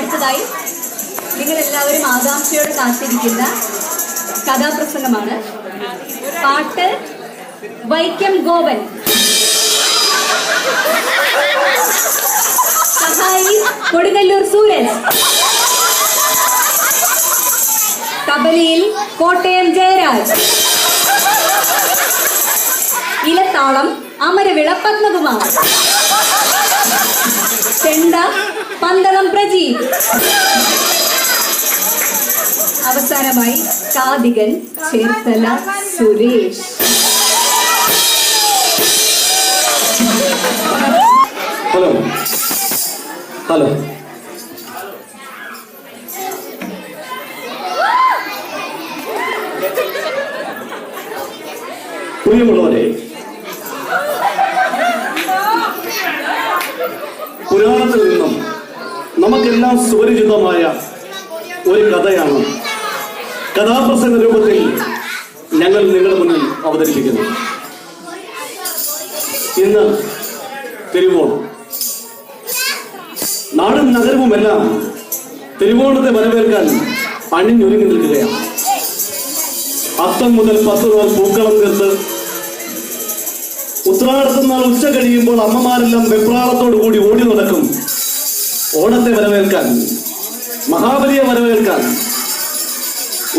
അടുത്തതായി നിങ്ങളെല്ലാവരും ആകാംക്ഷയോടെ കാത്തിരിക്കുന്ന കഥാപ്രസംഗമാണ്. പാട്ട് വൈക്കം ഗോപൻ, സഹായി കൊടുങ്ങല്ലൂർ സൂരജ്, തബലയിൽ കോട്ടയം ജയരാജ്, ഇലത്താളം അമരവിള പത്മകുമാർ, ചെണ്ട പന്തളം പ്രജീവ്, അവസാനമായി കാതികൻ ചേർത്തല സുരേഷ്. ഹലോ ഹലോ പ്രിയമുള്ളവരെ, പുരാണത്തിൽ നിന്നും നമുക്കെല്ലാം സുപരിചിതമായ ഒരു കഥയാണ് കഥാപ്രസംഗ രൂപത്തിൽ ഞങ്ങൾ നിങ്ങളുടെ മുന്നിൽ അവതരിപ്പിക്കുന്നു. ഇന്ന് തിരുവോണം. നാടും നഗരവുമെല്ലാം തിരുവോണത്തെ വരവേൽക്കാൻ അണിഞ്ഞൊരുങ്ങി നിൽക്കുകയാണ്. അത്തം മുതൽ 10 നാൾ പൂക്കളം തീർത്ത് ഉത്രാടത്തുനാൾ ഉച്ച കഴിയുമ്പോൾ അമ്മമാരെല്ലാം വെപ്രാളത്തോടു കൂടി ഓടി നടക്കും ഓണത്തെ വരവേൽക്കാൻ, മഹാബലിയെ വരവേൽക്കാൻ.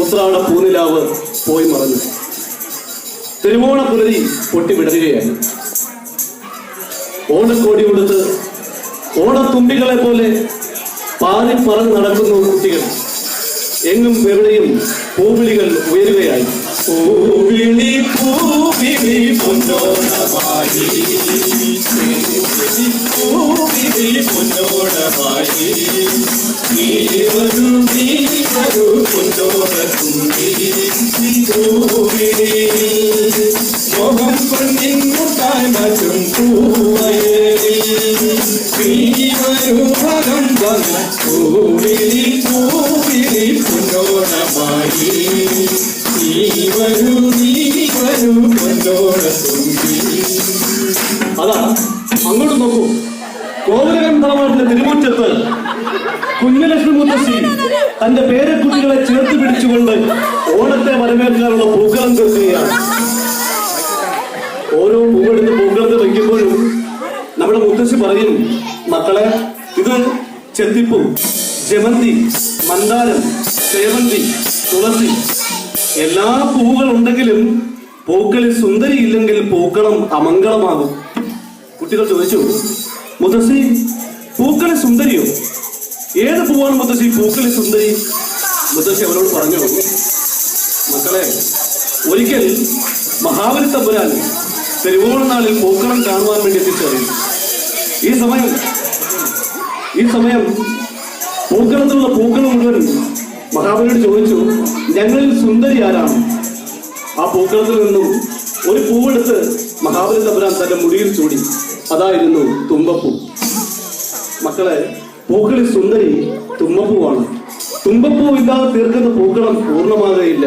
ഉത്രാട പൂനിലാവ് പോയി മറഞ്ഞു. തിരുവോണ പുലരി പൊട്ടിവിടരുകയായി. ഓണക്കോടി കൊടുത്ത് ഓണത്തുമ്പികളെ പോലെ പാതി പറന്ന് നടക്കുന്നു കുട്ടികൾ. എങ്ങും എവിടെയും പൂവിളികൾ ഉയരുകയായി. പൂവിളി പൂവിളി പൊന്നോണമായി, പൂവിളി പൊന്നോണമായി, നീ വരൂ പൊന്നോണത്തുമ്പി പൂവിളി മോഹം കൊണ്ടിങ്ങോട്ടായി മറ്റും പൂവയലി നീ വരൂ ഭഗം വന്ന പൂവിളി പൂവിളി പൊന്നോണമായി, നീ വരൂ പൊന്നോണത്തുമ്പി. അതാ അങ്ങോട്ട് നോക്കൂ. കോവലകം തറവാടിന്റെ തിരുമുറ്റത്ത് കുഞ്ഞലക്ഷ്മി മുത്തശ്ശി തന്റെ പേരക്കുട്ടികളെ ചേർത്ത് പിടിച്ചുകൊണ്ട് ഓണത്തെ വരവേൽക്കാനുള്ള പൂക്കളം തീർക്കുകയാണ്. ഓരോ പൂവെടുത്ത് പൂക്കളത്ത് വയ്ക്കുമ്പോഴും നമ്മുടെ മുത്തശ്ശി പറയും, മക്കളെ, ഇത് ചെത്തിപ്പൂ, ജമന്തി, മന്ദാരം, സേവന്തി, തുളസി, എല്ലാ പൂവുകൾ ഉണ്ടെങ്കിലും പൂക്കളിൽ സുന്ദരി ഇല്ലെങ്കിൽ പൂക്കളം അമംഗളമാകും. കുട്ടികൾ ചോദിച്ചു, മുത്തശ്ശി, പൂക്കളിൽ സുന്ദരിയോ? ഏത് പൂവാണ് മുത്തശ്ശി പൂക്കളിൽ സുന്ദരി? മുത്തശ്ശി അവരോട് പറഞ്ഞു, മക്കളെ, ഒരിക്കൽ മഹാബലി തമ്പുരാൻ തിരുവോണ നാളിൽ പൂക്കളം കാണുവാൻ വേണ്ടി എത്തിച്ചേർന്നു. ഈ സമയം പൂക്കളത്തിലുള്ള പൂക്കൾ മുഴുവൻ മഹാബലിയോട് ചോദിച്ചു, ഞങ്ങളിൽ സുന്ദരി ആരാണ്? ആ പൂക്കളത്തിൽ നിന്നും ഒരു പൂവെടുത്ത് മഹാബലി തമ്പുരാൻ തന്റെ മുടിയിൽ ചൂടി. അതായിരുന്നു തുമ്പപ്പൂ. മക്കളെ, പൂക്കളിൽ സുന്ദരി തുമ്പപ്പൂവാണ്. തുമ്പപ്പൂ ഇല്ലാതെ തീർക്കുന്ന പൂക്കളം പൂർണ്ണമാകുകയില്ല.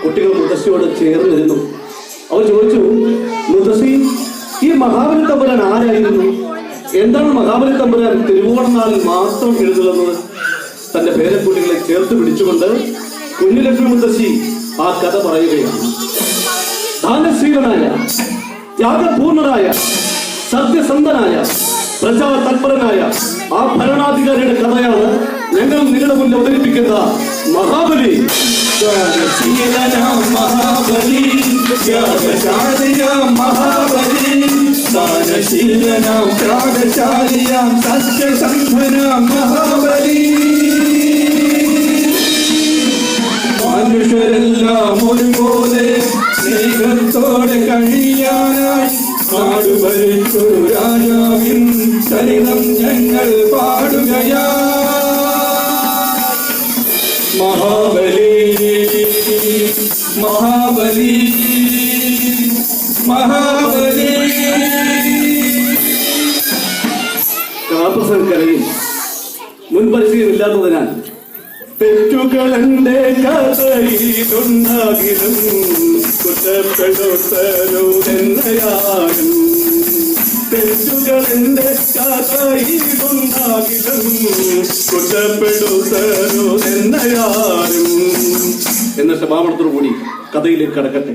കുട്ടികൾ മുത്തശ്ശിയോട് ചേർന്നിരുന്നു. അവർ ചോദിച്ചു, മുത്തശ്ശി, ഈ മഹാബലി തമ്പുരാൻ ആരായിരുന്നു? എന്താണ് മഹാബലി തമ്പുരാൻ തിരുവോണ നാളിൽ മാത്രം എഴുതുന്നത്? തന്റെ പേരക്കുട്ടികളെ ചേർത്ത് പിടിച്ചുകൊണ്ട് കുഞ്ഞലക്ഷ്മി മുത്തശ്ശി ആ കഥ പറയുകയാണ്. ദാനശീലനായ, ത്യാഗപൂർണനായ, സത്യസന്ധനായ, പ്രജാ തൽപരനായ ആ ഭരണാധികാരിയുടെ കഥയാണ് ഞങ്ങൾ നിങ്ങളുടെ മുന്നിൽ അവതരിപ്പിക്കുന്ന മഹാബലി. മഹാബലി, മഹാബലി, ദാനശീലനാം ത്യാഗശാലിയാം സത്യസന്ധനാം മഹാബലി. മനുഷ്യരെല്ലാം ഒരുപോലെ സ്നേഹത്തോടെ കഴിയാനായി നാട് ഭരിച്ചൊരു രാജാവിൻ ചരിതം ഞങ്ങൾ പാടുകയാ. മഹാബലി, മഹാബലി, മഹാബലി. കഥാപ്രസംഗക്കലയിൽ മുൻപരിചയമില്ലാത്തതിനാൽ തെറ്റുകളെന്റെ കഥയിലുണ്ടാകിലും കുറ്റപ്പെടുത്തരുതെന്നയാലും തെറ്റുകൾ എന്റെ കഥയിലുണ്ടാകിലും കുറ്റപ്പെടുത്തരുതെന്നയാരും എന്ന സമാപനത്തോടു കൂടി കഥയിലേക്ക് കടക്കട്ടെ.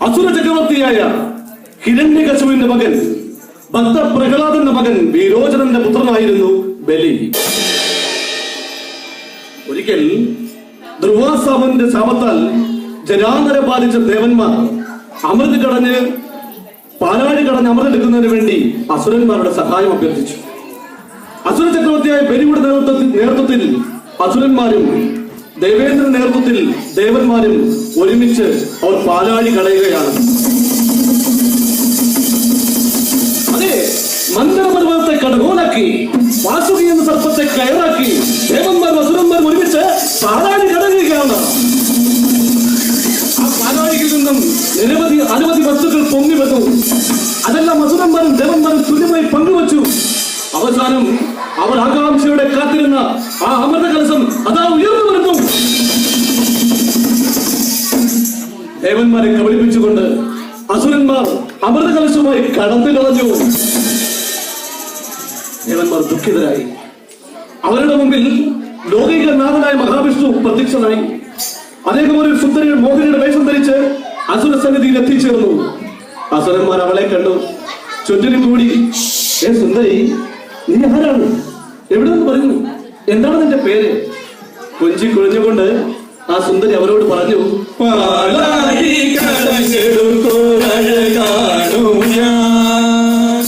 അസുര ചക്രവർത്തിയായ ഹിരണ്യകശിപുവിന്റെ മകൻ ഭക്ത പ്രഹ്ലാദന്റെ മകൻ വിരോചനന്റെ പുത്രനായിരുന്നു ബലി. ഒരിക്കൽ ദുർവാസാമന്റെ ശാപത്താൽ ജരാനരെ ബാധിച്ച ദേവന്മാർ അമൃത് കടഞ്ഞ് പാലാഴി കടഞ്ഞ് അമൃതെടുക്കുന്നതിന് വേണ്ടി അസുരന്മാരുടെ സഹായം അഭ്യർത്ഥിച്ചു. അസുര ചക്രവർത്തിയായ ബലിയുടെ നേതൃത്വത്തിൽ അസുരന്മാരും ദേവേന്ദ്രന്റെ നേതൃത്വത്തിൽ ദേവന്മാരും ഒരുമിച്ച് അവർ പാലാഴി കടയുകയാണ്. അതെ, മന്ദരപർവ്വതത്തെ കടകോലാക്കി വാസുകി എന്ന സർപ്പത്തെ കയറാക്കി ദേവന്മാരും അസുരന്മാരും ഒരുമിച്ച് പാലാഴി കടയുകയാണ്. ആ പാലാഴിയിൽ നിന്നും അനവധി വസ്തുക്കൾ പൊങ്ങി വന്നു. അതെല്ലാം അസുരന്മാരും ദേവന്മാരും തുല്യമായി പങ്കുവച്ചു. അവസാനം അവർ ആകാംക്ഷയോടെ കാത്തിരുന്ന ആ അമൃത കലശം അതാ ഉയർന്നു വരുന്നു. ദേവന്മാരെ കബളിപ്പിച്ചുകൊണ്ട് അസുരന്മാർ അമൃത കലശവുമായി കടന്നു കളഞ്ഞു. ദേവന്മാർ ദുഃഖിതരായി. അവരുടെ മുമ്പിൽ ലോകികനാഥനായ മഹാവിഷ്ണു പ്രത്യക്ഷനായി. അദ്ദേഹം ഒരു സുന്ദരിയുടെ മോഹിനിയുടെ വേഷം ധരിച്ച് അസുര സന്നിധിയിൽ എത്തിച്ചേർന്നു. അസുരന്മാർ അവളെ കണ്ടു, ചുറ്റിനും കൂടി, ഏ സുന്ദരി, നീ ആരാണ്? എവിടെ നിന്ന് പറയുന്നു? എന്താണ് നിന്റെ പേര്? കൊഞ്ചി കുഴഞ്ഞുകൊണ്ട് ആ സുന്ദരി അവരോട് പറഞ്ഞു, പാലാഴി കടഞ്ഞെടുത്തൊരഴകാണു ഞാൻ.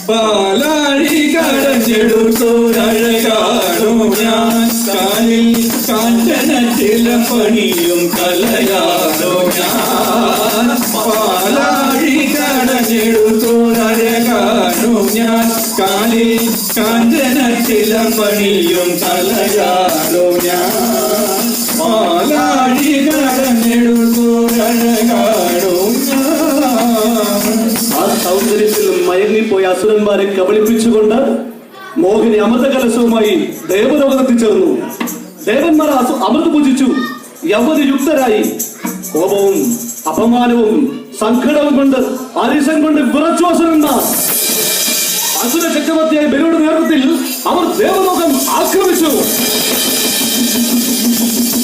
പാലാഴി കടഞ്ഞെടുത്തൊരഴകാണു ഞാൻ. കാലിൽ കാഞ്ചനത്തില പണിയും കലയാണു ഞാൻ. പാലാഴി കടഞ്ഞെടുത്തൊരഴകാണു ഞാൻ. കാലിൽ കാഞ്ചനത്തില പണിയും കലയാണു ഞാൻ. പാലാഴി കടഞ്ഞെടുത്തൊരഴകാണു ഞാൻ. ആ സൗന്ദര്യത്തിൽ മയങ്ങിപ്പോയ അസുരന്മാരെ കബളിപ്പിച്ചുകൊണ്ട് മോഹിനി അമൃത കലശവുമായി ദേവലോകത്തെത്തിച്ചേർന്നു. ദേവന്മാർ അമൃത് പൂജിച്ചു. യവതി യുക്തരായി. കോപവും അപമാനവും സങ്കടവും കൊണ്ട് അരിശം കൊണ്ട് വിറച്ചു അസുരന്മാർ. അസുര ചക്രവർത്തിയായ ബലിയുടെ നേതൃത്വത്തിൽ അവർ ദേവലോകം ആക്രമിച്ചു.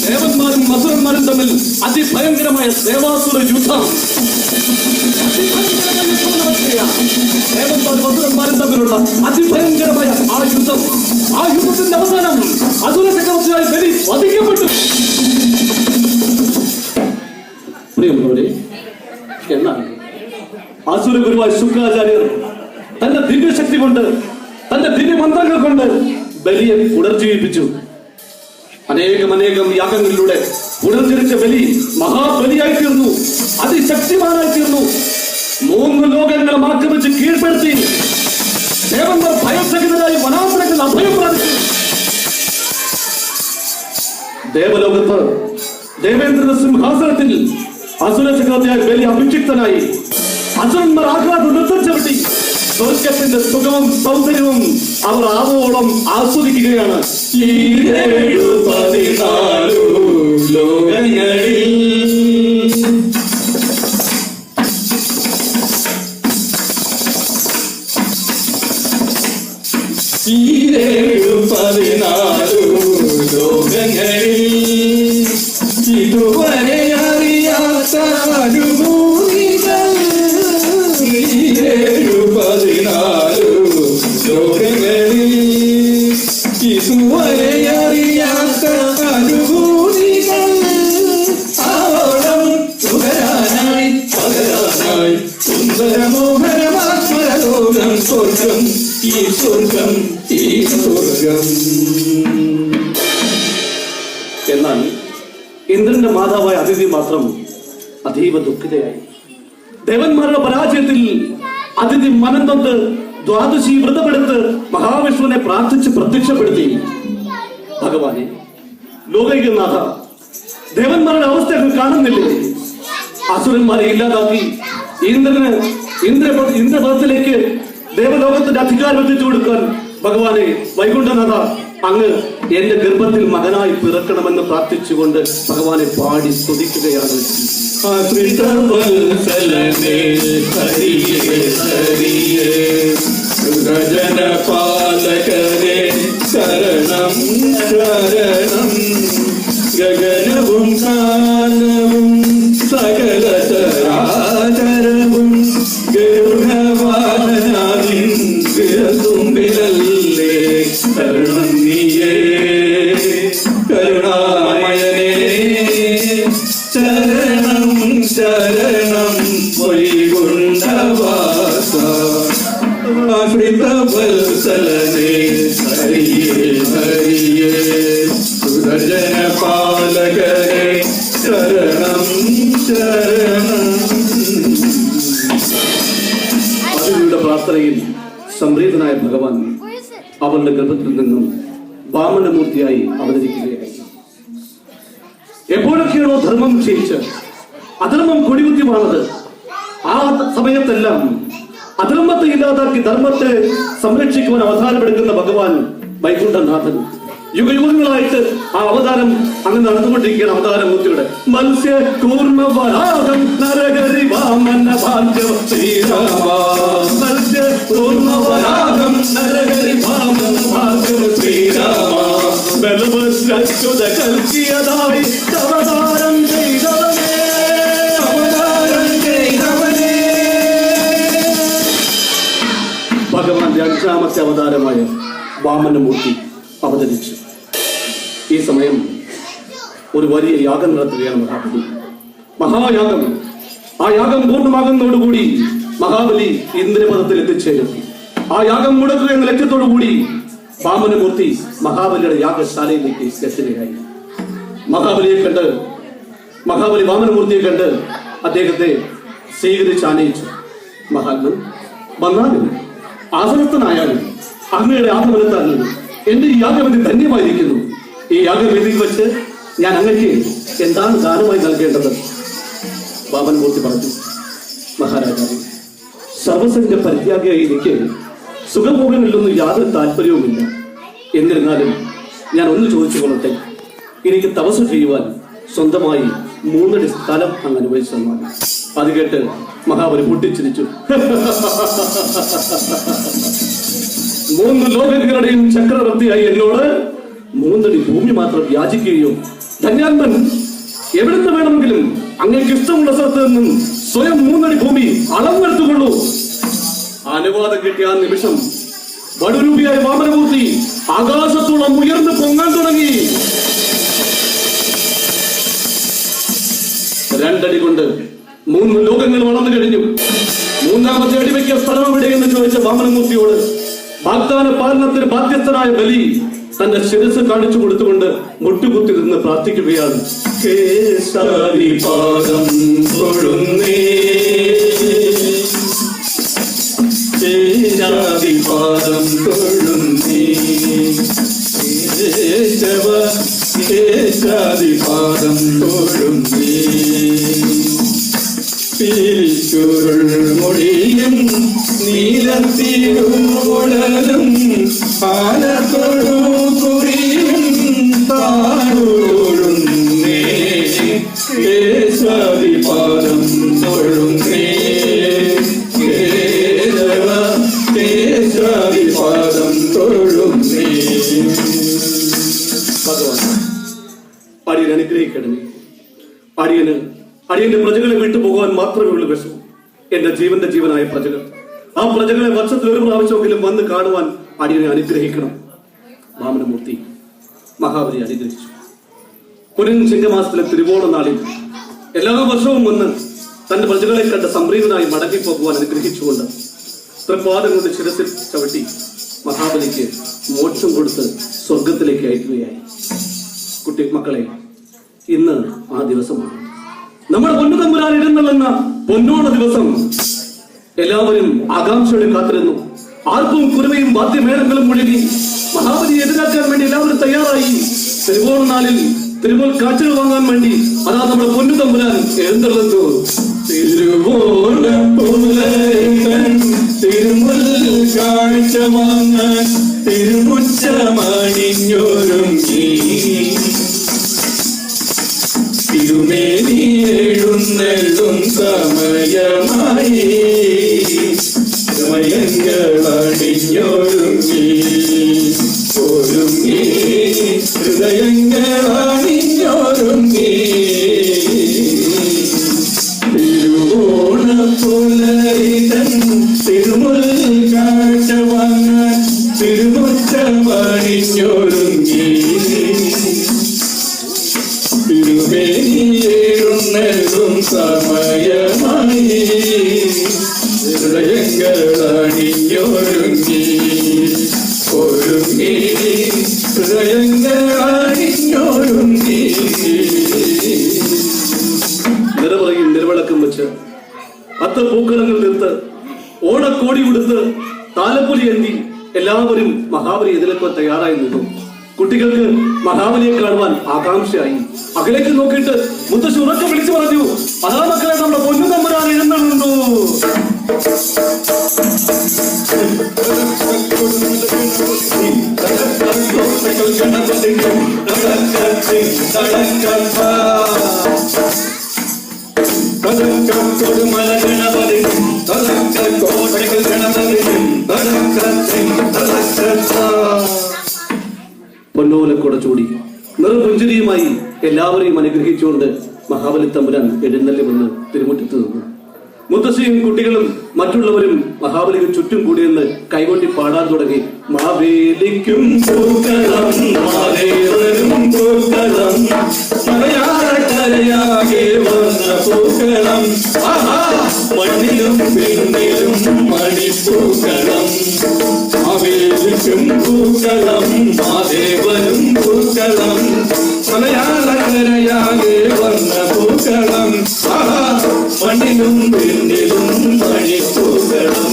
ദേവന്മാരും അസുരന്മാരും തമ്മിൽ അതിഭയങ്കരമായ ദേവാസുര യുദ്ധം. ദേവന്മാരും അസുരന്മാരും തമ്മിലുള്ള അതിഭയങ്കരമായ ആ യുദ്ധത്തിന്റെ അവസാനം അസുര ചക്രവർത്തിയായ ബലി വധിക്കപ്പെട്ടു. പ്രിയമുള്ളവരെ, എന്നാൽ അസുര ഗുരുവായ ശുക്രാചാര്യർ തന്റെ ദിവ്യശക്തി കൊണ്ട്, തന്റെ ദിവ്യമന്ത്രങ്ങൾ കൊണ്ട് ബലിയെ പുനർജീവിപ്പിച്ചു. അനേകം യാഗങ്ങളിലൂടെ പുനർജനിച്ച ബലി മഹാബലിയായി തീർന്നു, അതിശക്തിമാനായി തീർന്നു. 3 ലോകങ്ങളും ആക്രമിച്ച് കീഴ്പ്പെടുത്തി. ദേവന്മാർ ഭയസഹിതരായി വനാന്തരങ്ങളിൽ അഭയം പ്രാപിച്ചു. ദേവലോകത്ത് ദേവേന്ദ്രന്റെ സിംഹാസനത്തിൽ അസുര ചക്രവർത്തിയായ ബലി അഭിഷിക്തനായി. അസുരന്മാർ ആഹ്ലാദ നൃത്തം ചവിട്ടി. സ്വർഗത്തിന്റെ സുഖവും സൗന്ദര്യവും അവർ ആവോളം ആസ്വദിക്കുകയാണ്. ഈ 14 ലോകങ്ങളിൽ ഈ 14 ലോകങ്ങളിൽ ഇതുവരെ അറിയാത്ത അനുഭൂതികൾ. ഈ 14 ലോകങ്ങളിൽ ഇതുവരെ അറിയാത്ത അനുഭൂതികൾ. ആവോളം പകരാനായി സുന്ദരമോഹനമാത്മലോകം. സ്വർഗം ഈ സ്വർഗം ഈ സ്വർഗം. എന്നാൽ ഇന്ദ്രന്റെ മാതാവായ അതിഥി മാത്രം അതീവ ദുഃഖിതയായി. ദേവന്മാരുടെ പരാജയത്തിൽ അതിഥി മനം തൊട്ട് ദ്വാദശി വ്രതമെടുത്ത് മഹാവിഷ്ണുവിനെ പ്രാർത്ഥിച്ച് പ്രത്യക്ഷപ്പെടുത്തി. ഭഗവാനെ, ലോകൈകനാഥ, ദേവന്മാരുടെ അവസ്ഥകൾ കാണുന്നില്ലേ? അസുരന്മാരെ ഇല്ലാതാക്കി ഇന്ദ്രപദത്തിലേക്ക് ദേവലോകത്തിന്റെ അധികാരം എത്തിച്ചു കൊടുക്കാൻ ഭഗവാനെ വൈകുണ്ഠനാഥ അങ്ങ് എന്റെ ഗർഭത്തിൽ മകനായി പിറക്കണമെന്ന് പ്രാർത്ഥിച്ചുകൊണ്ട് ഭഗവാനെ പാടി സ്തുതിക്കുകയാണ്. പാലകരെ ശരണം ശരണം ഗഗനവും കാലവും സകല ചരാചരവും ഗരുഡവാഹനാവിൻ തുമ്പിലല്ലേ ശരണം നീയേ കരുണാമയനേ ശരണം ശരണം വൈകുണ്ഠവാസ ആശ്രിതവത്സലനേ ഹരിയേ ഹരിയേ സുരജന പാലകരേ ശരണം ശരണം. അതിലൂടെ പ്രാർത്ഥനയിൽ സംപ്രീതനായ ഭഗവാൻ അവളുടെ ഗർഭത്തിൽ നിന്നും വാമനമൂർത്തിയായി അവതരിക്കുകയായി. എപ്പോഴൊക്കെയാണോ ധർമ്മം ക്ഷയിച്ച് അധർമ്മം കൊടികുത്തി വാണത്, ആ സമയത്തെല്ലാം അധർമ്മത്തെ ഇല്ലാതാക്കി ധർമ്മത്തെ സംരക്ഷിക്കുവാൻ അവതാരമെടുക്കുന്ന ഭഗവാൻ വൈകുണ്ഠനാഥൻ യുഗയുഗങ്ങളായിട്ട് ആ അവതാരം അങ്ങനെ നടന്നുകൊണ്ടിരിക്കുകയാണ്. അവതാരമൂർത്തിയുടെ മത്സ്യ കൂർമ്മവരാഗം നരകരി വാമന ഭാഗ്യം ശ്രീരാമ മത്സ്യ കൂർമ്മവരാഗം നരകരി വാമന ഭാഗ്യം ശ്രീരാമ ബലവസ്തുത കൽക്കിയതായി അവതാരം ചെയ്തവനേ അവതാരം ചെയ്തവനേ. ഭഗവാന്റെ അഞ്ചാമത്തെ അവതാരമായ വാമനമൂർത്തി അവതരിച്ചു. ഈ സമയം ഒരു വലിയ യാഗം നടത്തുകയാണ് മഹാബലി. മഹായാഗം. ആ യാഗം പൂർണ്ണമാകുന്നതോടുകൂടി മഹാബലി ഇന്ദ്രപദത്തിൽ എത്തിച്ചേരും. ആ യാഗം മുടക്കുക എന്ന ലക്ഷ്യത്തോടുകൂടി വാമനമൂർത്തി മഹാബലിയുടെ യാഗശാലയിലേക്ക് എത്തുകയായി. മഹാബലി വാമനമൂർത്തിയെ കണ്ട് അദ്ദേഹത്തെ സ്വീകരിച്ച് ആനയിച്ചു. മഹാത്മൻ വന്നാലും ആസനസ്ഥനായാലും അങ്ങയുടെ ആത്മബലത്താൽ എന്റെ ഈ യാഗവിധി ധന്യമായിരിക്കുന്നു. ഈ യാഗവിധിയിൽ വെച്ച് ഞാൻ അങ്ങക്ക് എന്താണ് ദാനമായി നൽകേണ്ടത്? വാമനമൂർത്തി പറഞ്ഞു, മഹാരാജാവേ, സർവസംഘ പരിത്യാഗിയായി എനിക്ക് സുഖഭോഗങ്ങളിലൊന്നും യാതൊരു താല്പര്യവുമില്ല. എന്നിരുന്നാലും ഞാൻ ഒന്ന് ചോദിച്ചു കൊള്ളട്ടെ, എനിക്ക് തപസ് ചെയ്യുവാൻ സ്വന്തമായി 3 അടി സ്ഥലം അങ്ങ് അനുവദിച്ചു തന്നാൽ. അത് കേട്ട് മഹാബലി പൊട്ടിച്ചിരിച്ചു. 3 ലോകങ്ങളുടെയും ചക്രവർത്തിയായി എന്നോട് 3 അടി ഭൂമി മാത്രം യാചിക്കുകയോ? ധന്യാത്മൻ, എവിടുന്ന് വേണമെങ്കിലും അങ്ങേക്ക് ഇഷ്ടമുള്ള സ്ഥലത്ത് നിന്നും സ്വയം 3 അടി ഭൂമി അളന്നെടുത്തുകൊള്ളൂ. അനുവാദം കിട്ടിയ ആ നിമിഷം വടുരൂപിയായ വാമനമൂർത്തി ആകാശത്തോളം ഉയർന്ന് പൊങ്ങാൻ തുടങ്ങി. 2 അടി കൊണ്ട് 3 ലോകങ്ങൾ വളർന്നു കഴിഞ്ഞു. 3ാമത്തെ അടി വയ്ക്കിയ സ്ഥലം എവിടെയെന്ന് ചോദിച്ച വാമനമൂർത്തിയോട് വാഗ്ദാന പാലനത്തിന് ബാധ്യസ്ഥനായ ബലി തന്റെ ശിരസ് കാണിച്ചു കൊടുത്തുകൊണ്ട് മുട്ടുകുത്തി നിന്ന് പ്രാർത്ഥിക്കുകയാണ്. കേശാദിപാദം തൊഴുന്നേ കേശാദിപാദം തൊഴുന്നേ കേശവ കേശാദിപാദം തൊഴുന്നേ പിരിച്ചുരുൾ മൊഴിയും നീലത്തിരുടലും പാലത്തൊഴു കുറിയും താഴോഴുന്നേ കേശാദിപാദം തൊഴുന്നേ കേശവ കേശാദിപാദം തൊഴുന്നേ. ഭഗവാൻ അടിയൻ അനുഗ്രഹിക്കണമേ. അടിയന്റെ പ്രജകളെ വിട്ടുപോകാൻ മാത്രമേ ഉള്ളൂ വിഷമം. എന്റെ ജീവനായ പ്രജകൾ, ആ പ്രജകളെ വർഷത്തിൽ 1 പ്രാവശ്യമെങ്കിലും വന്ന് കാണുവാൻ അടിയനെ അനുഗ്രഹിക്കണം. വാമനമൂർത്തി മഹാബലി അനുഗ്രഹിച്ചു. പുനൻ ചിങ്ങമാസത്തിലെ തിരുവോണ നാളിൽ എല്ലാ വർഷവും വന്ന് തന്റെ പ്രജകളെ കണ്ട് സംപ്രീതനായി മടങ്ങിപ്പോകുവാൻ അനുഗ്രഹിച്ചുകൊണ്ട് തൃപ്പാദം കൊണ്ട് ശിരസിൽ ചവിട്ടി മഹാബലിക്ക് മോക്ഷം കൊടുത്ത് സ്വർഗത്തിലേക്ക് അയക്കുകയായി. കുട്ടി മക്കളെ, ഇന്ന് ആ ദിവസമാണ്. നമ്മുടെ പൊന്നുതമ്പുരാൻ ഇരുന്നല്ലെന്ന പൊന്നോണ ദിവസം എല്ലാവരും ആകാംക്ഷയോടെ കാത്തിരുന്നു. ആർപ്പും കുരുവയും വാദ്യമേളങ്ങളും മുഴുകി മഹാബലിയെ എതിരാക്കാൻ വേണ്ടി എല്ലാവരും തയ്യാറായി. തിരുവോണ നാളിൽ തിരുവോൽ കാഴ്ചകൾ വാങ്ങാൻ വേണ്ടി അതാ നമ്മുടെ പൊന്നുതമ്പുരാൻ എഴുന്നള്ളത്തു. തിരുമുൽ കാഴ്ച വാങ്ങാൻ തിരുമുറ്റമണിഞ്ഞോരും ഹൃദയങ്ങളണിഞ്ഞൊരുങ്ങി ഒരുങ്ങി ഹൃദയങ്ങളണിഞ്ഞൊരുങ്ങി തിരുവോണപ്പുലരിതൻ തിരുമുൽ കാഴ്ച വാങ്ങാൻ തിരുമുറ്റമണിഞ്ഞൊരുങ്ങി തിരുമേനിയേറുന്നതും സമയമായി ഹൃദയങ്ങളണിഞ്ഞൊരുങ്ങി ഒരുങ്ങി ഹൃദയങ്ങളണിഞ്ഞൊരുങ്ങി നിറവറയിൽ നിലവിളക്കം വെച്ച് അത്തപ്പൂക്കളങ്ങൾ നിർത്ത് ഓണക്കോടി ഉടുത്ത് താലപ്പൊലി എന്തി എല്ലാവരും മഹാബലി എതിരേൽക്കാൻ തയ്യാറായി നിന്നു. കുട്ടികൾക്ക് മഹാബലിയെ കാണുവാൻ ആകാംക്ഷയായി. അകലേക്ക് നോക്കിയിട്ട് മുത്തശ്ശി ഉറക്കെ വിളിച്ചു പറഞ്ഞു, അതാ മക്കളെ നമ്മുടെ പൊന്നു തമ്പുരാൻ എഴുന്നള്ളുന്നു. പൊന്നോലക്കുട ചൂടി നിറപുഞ്ചിരിയുമായി എല്ലാവരെയും അനുഗ്രഹിച്ചുകൊണ്ട് മഹാബലി തമ്പുരാൻ എഴുന്നള്ളി വന്ന് തിരുമുറ്റത്ത് നിന്നു. മുത്തശ്ശിയും കുട്ടികളും മറ്റുള്ളവരും മഹാബലിക്ക് ചുറ്റും കൂടിയെന്ന് കൈകൊണ്ടി പാടാൻ തുടങ്ങി. മാവേലിക്കും പൂക്കളം മാവേലിക്കും പൂക്കളം മലയാളക്കരയാകെ വന്ന പൂക്കളം മണ്ണിലും പിന്നിലും മണിപ്പൂക്കളം മാവേലിക്കും പൂക്കളം മാദേവനും പൂക്കളം മലയാളക്കരയാകെ വന്ന പൂക്കളം മണ്ണിലും പിന്നിലും മണിപ്പൂക്കളം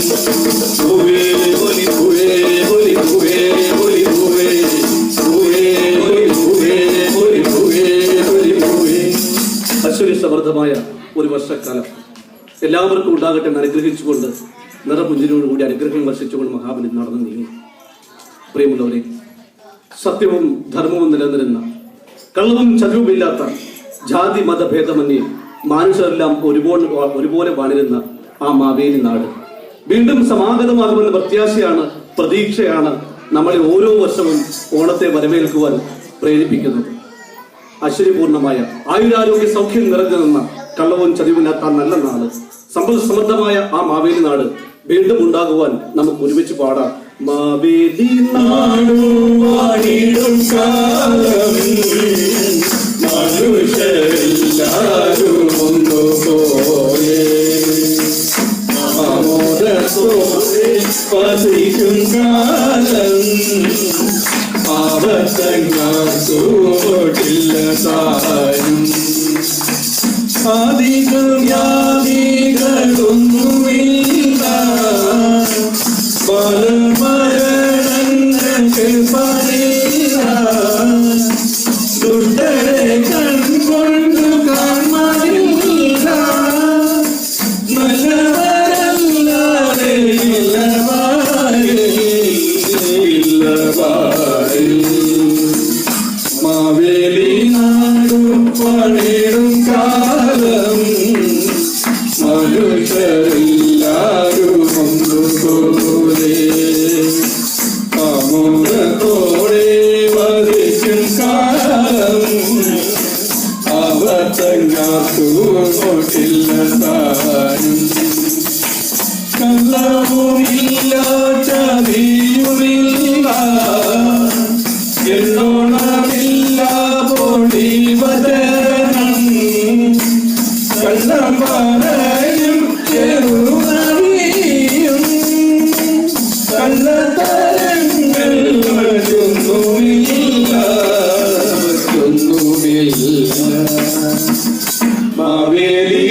പൂവേ ഒലി പൂവേ ഒലി പൂവേ ഒലി പൂവേ പൂവേ ഒലി പൂവേ ഒലി പൂവേ ഒലി പൂവേ. അശ്വരി സമൃദ്ധമായ ഒരു വർഷക്കാലം എല്ലാവർക്കും ഉണ്ടാകട്ടെ എന്ന് അനുഗ്രഹിച്ചുകൊണ്ട് നിറപുഞ്ചിരിയോടുകൂടി അനുഗ്രഹം വർഷിച്ചുകൊണ്ട് മഹാബലി നടന്നു നീങ്ങി. പ്രിയമുള്ളവരെ, സത്യവും ധർമ്മവും നിലനിരുന്ന കള്ളവും ചതുരവുമില്ലാത്ത ജാതി മതഭേദമന്യേ മനുഷ്യരെല്ലാം ഒരുപോലെ വാണിരുന്ന ആ മാവേലി നാട് വീണ്ടും സമാഗതമാകുമെന്ന പ്രത്യാശയാണ്, പ്രതീക്ഷയാണ് നമ്മളെ ഓരോ വർഷവും ഓണത്തെ വരവേൽക്കുവാൻ പ്രേരിപ്പിക്കുന്നത്. ഐശ്വര്യപൂർണമായ ആയുരാരോഗ്യ സൗഖ്യം നിറഞ്ഞു നിന്ന കള്ളവും ചതിവില്ലാത്ത നല്ല നാട്, സമ്പൽ സമൃദ്ധമായ ആ മാവേലി നാട് വീണ്ടും ഉണ്ടാകുവാൻ നമുക്ക് ഒരുമിച്ച് പാടാം. മാവേലി നാടും വാണിടും കാലം മനുഷ്യരെല്ലാരും ഒന്നുപോലെ ആമോദത്തോടെ പതിക്കും കാലം ആവത്തങ്ങാത്തോട്ടില്ല സാരം ആദികൾ യാദികളൊന്നുമില്ല മരണങ്ങൾ പറയില്ല ദുഷ്ടരെ കൺകൊണ്ടു കാണാനില്ല നല്ലവരല്ലാതെ മാവേലി നാടും പണിടും കാലം മനുഷ്യരെല്ലാരും ഒന്നുപോലെ അമോദത്തോടെ വധിക്കും കാലം അവത്തങ്ങാത്തോട്ടില്ല താനും കള്ളവുമില്ല ചതിയുമില്ല എണ്ണോണമില്ല പൊടി വചനം കള്ളം പറയും ചെറുതറിയും കള്ളത്തരങ്ങൾ ഒന്നുമില്ല മാവേലി